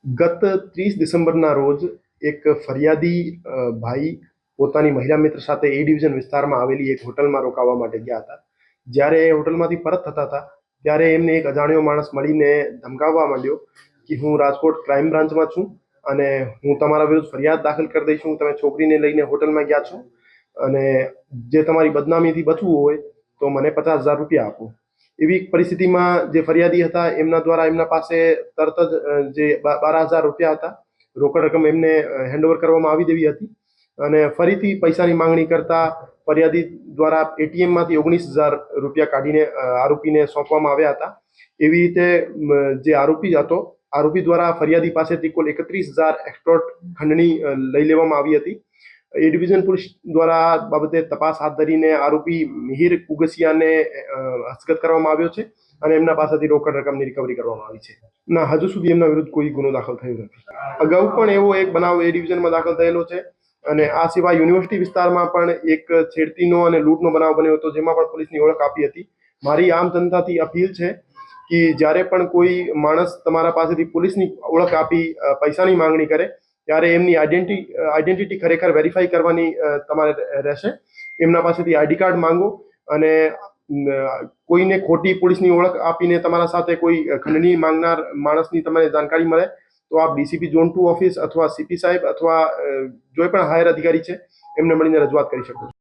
ગત 30 ડિસેમ્બરના રોજ એક ફરિયાદી ભાઈ પોતાની મહિલા મિત્ર સાથે એ ડિવિઝન વિસ્તારમાં આવેલી એક હોટલમાં રોકાવા માટે ગયા હતા. જ્યારે એ હોટલમાંથી પરત થતા હતા ત્યારે એમને એક અજાણ્યો માણસ મળીને ધમકાવવા માંડ્યો કે હું રાજકોટ ક્રાઇમ બ્રાન્ચમાં છું અને હું તમારા વિરુદ્ધ ફરિયાદ દાખલ કરી દઈશું. તમે છોકરીને લઈને હોટલમાં ગયા છો અને જે તમારી બદનામીથી બચવું હોય તો મને 50,000 રૂપિયા આપો. એવી પરિસ્થિતિમાં જે ફરિયાદી હતા એમના દ્વારા એમના પાસે તરત જ જે 12,000 રૂપિયા હતા રોકડ રકમ એમને હેન્ડઓવર કરવામાં આવી દેવી હતી અને ફરીથી પૈસાની માંગણી કરતા ફરિયાદી દ્વારા એટીએમમાંથી 19,000 રૂપિયા કાઢીને આરોપીને સોંપવામાં આવ્યા હતા. એવી રીતે જે આરોપી દ્વારા ફરિયાદી પાસેથી કુલ 31,000 એક્સટોર્ટ ખંડણી લઈ લેવામાં આવી હતી. એ ડિવિઝન પોલીસ દ્વારા આ બાબતે તપાસ હાથ ધરીને આરોપી મિહિર કુગસિયાને હસ્તગત કરવામાં આવ્યો છે અને એમના પાસેથી રોકડ રકમની રિકવરી કરવામાં આવી છે. ના, હજુ સુધી એમના વિરુદ્ધ કોઈ ગુનો દાખલ થયો નથી. અગાઉ પણ એવો એક બનાવ એ ડિવિઝનમાં દાખલ થયેલો છે અને આ સિવાય યુનિવર્સિટી વિસ્તારમાં પણ એક છેડતીનો અને લૂંટનો બનાવ બન્યો હતો, જેમાં પણ પોલીસની ઓળખ આપી હતી. મારી આમ જનતાથી અપીલ છે કે જ્યારે પણ કોઈ માણસ તમારા પાસેથી પોલીસની ઓળખ આપી પૈસાની માંગણી કરે ત્યારે એમની આઈડેન્ટિટી ખરેખર વેરીફાઈ કરવાની તમારે રહેશે. એમના પાસેથી આઈડી કાર્ડ માંગો અને કોઈને ખોટી પોલીસની ઓળખ આપીને તમારા સાથે કોઈ ખંડણી માંગનાર માણસની તમને જાણકારી મળે તો આપ ડીસીપી ઝોન 2 ઓફિસ અથવા સીપી સાહેબ અથવા કોઈ પણ હાયર અધિકારી છે એમને મળીને રજૂઆત કરી શકો છો.